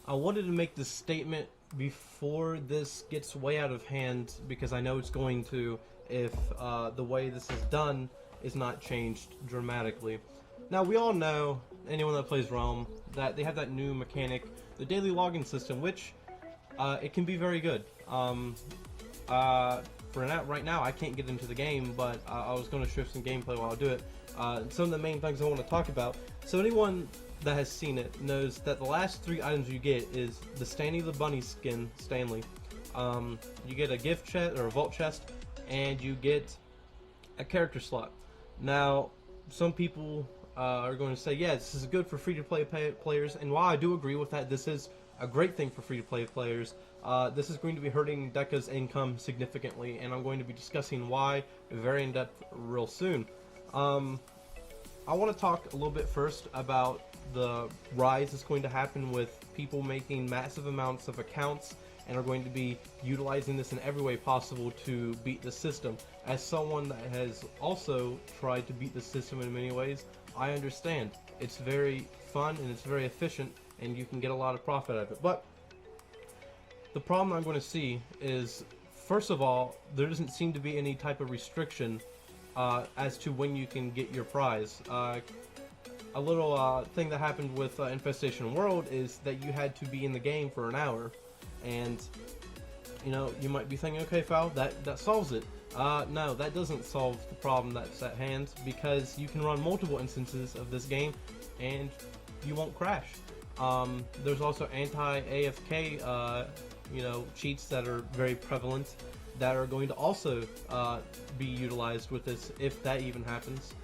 I wanted to make this statement before this gets way out of hand because I know it's going to if the way this is done is not changed dramatically. Now, we all know, anyone that plays Realm, that they have that new mechanic, the daily login system, which it can be very good. For now, right now, I can't get into the game, but I was going to show some gameplay while I do it. Some of the main things I want to talk about. So anyone that has seen it knows that the last 3 items you get is the Stanley the Bunny skin, Stanley. You get a gift chest or a vault chest, and you get a character slot. Now, some people are going to say, yeah, this is good for free-to-play players, and while I do agree with that, this is a great thing for free-to-play players. This is going to be hurting Deca's income significantly, and I'm going to be discussing why very in depth real soon. I want to talk a little bit first about the rise that's going to happen with people making massive amounts of accounts and are going to be utilizing this in every way possible to beat the system. As someone that has also tried to beat the system in many ways, I understand. It's very fun and it's very efficient and you can get a lot of profit out of it. But the problem I'm going to see is, first of all, there doesn't seem to be any type of restriction as to when you can get your prize. A little thing that happened with Infestation World is that you had to be in the game for an hour, and you know, you might be thinking, okay, Foul, that solves it. No, that doesn't solve the problem that's at hand, because you can run multiple instances of this game and you won't crash. There's also anti-AFK cheats that are very prevalent that are going to also be utilized with this, if that even happens.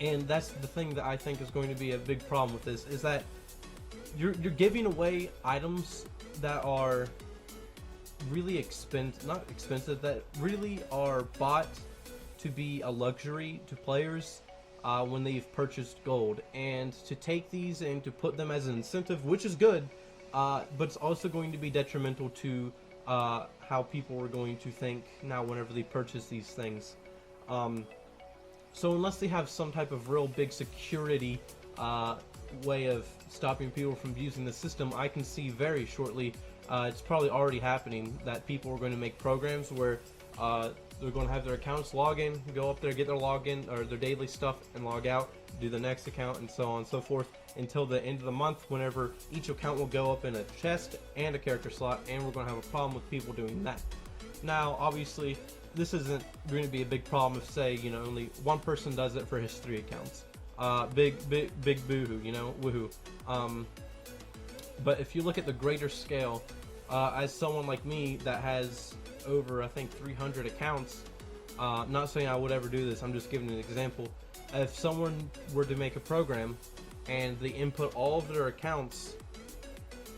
And that's the thing that I think is going to be a big problem with this, is that you're giving away items that are really not expensive, that really are bought to be a luxury to players when they've purchased gold. And to take these and to put them as an incentive, which is good, but it's also going to be detrimental to how people are going to think now whenever they purchase these things. So unless they have some type of real big security way of stopping people from using the system, I can see very shortly, it's probably already happening, that people are going to make programs where they're going to have their accounts log in, go up there, get their login or their daily stuff and log out, do the next account, and so on and so forth until the end of the month, whenever each account will go up in a chest and a character slot, and we're going to have a problem with people doing that. Now, obviously, this isn't going to be a big problem if, say, only one person does it for his 3 accounts. Big boohoo, woohoo. But if you look at the greater scale, as someone like me that has over, I think, 300 accounts, not saying I would ever do this, I'm just giving an example. If someone were to make a program and they input all of their accounts,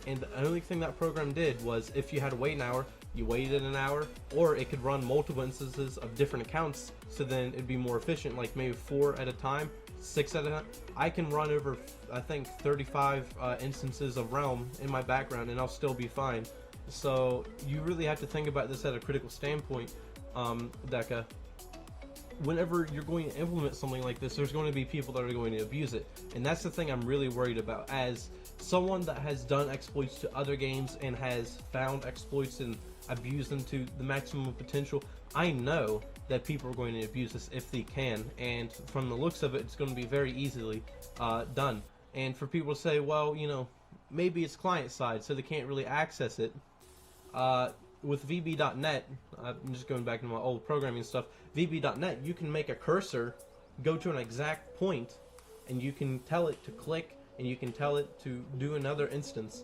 and the only thing that program did was, if you had to wait an hour, you waited an hour, or it could run multiple instances of different accounts, so then it'd be more efficient, like maybe 4 at a time, 6 at a time. I can run over, I think, 35 instances of Realm in my background and I'll still be fine. So you really have to think about this at a critical standpoint, Deca. Whenever you're going to implement something like this, there's going to be people that are going to abuse it, and that's the thing I'm really worried about. As someone that has done exploits to other games and has found exploits and abused them to the maximum potential, I know that people are going to abuse this if they can, and from the looks of it, it's going to be very easily done. And for people to say, well, maybe it's client side, so they can't really access it. With VB.net, I'm just going back to my old programming stuff, VB.net, you can make a cursor go to an exact point, and you can tell it to click, and you can tell it to do another instance.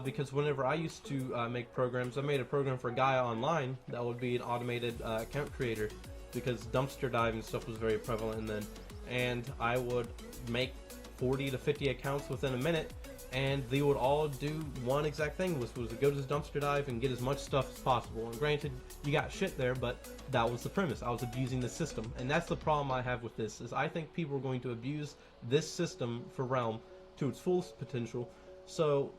Because whenever I used to make programs, I made a program for Gaia Online that would be an automated account creator, because dumpster diving stuff was very prevalent then. And I would make 40 to 50 accounts within a minute, and they would all do one exact thing, which was to go to this dumpster dive and get as much stuff as possible. And granted, you got shit there, but that was the premise. I was abusing the system, and that's the problem I have with this, is I think people are going to abuse this system for Realm to its full potential. So,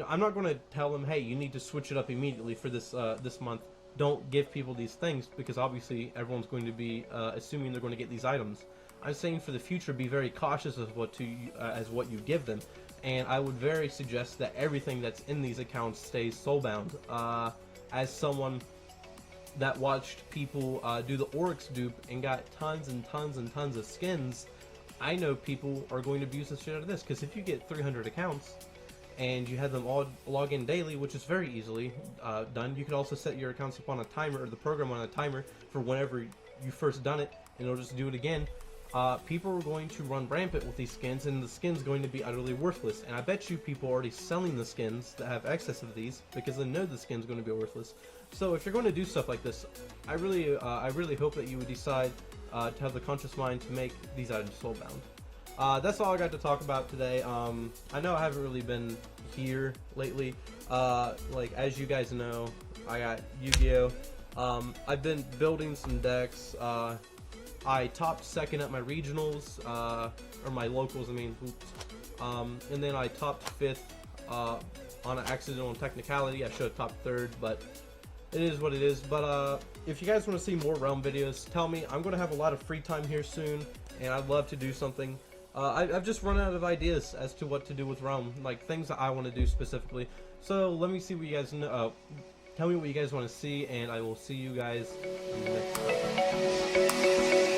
I'm not going to tell them, hey, you need to switch it up immediately for this this month. Don't give people these things, because obviously everyone's going to be assuming they're going to get these items. I'm saying for the future, be very cautious as what you give them. and I would very suggest that everything that's in these accounts stays soulbound. As someone that watched people do the Oryx dupe and got tons and tons and tons of skins, I know people are going to abuse the shit out of this, because if you get 300 accounts and you have them all log in daily, which is very easily done. You could also set your accounts up on a timer, or the program on a timer, for whenever you first done it, and it'll just do it again. People are going to run rampant with these skins, and the skin's going to be utterly worthless. And I bet you people are already selling the skins that have excess of these, because they know the skin's going to be worthless. So if you're going to do stuff like this, I really hope that you would decide to have the conscious mind to make these items soulbound. That's all I got to talk about today. I know I haven't really been here lately. Like, as you guys know, I got Yu-Gi-Oh! I've been building some decks. I topped second at my regionals, or my locals, I mean, oops. And then I topped fifth on an accidental technicality. I should have topped third, but it is what it is. But if you guys want to see more Realm videos, tell me. I'm going to have a lot of free time here soon, and I'd love to do something. I've just run out of ideas as to what to do with Realm, like things that I want to do specifically. So let me see what you guys know. Tell me what you guys want to see, and I will see you guys in the next time.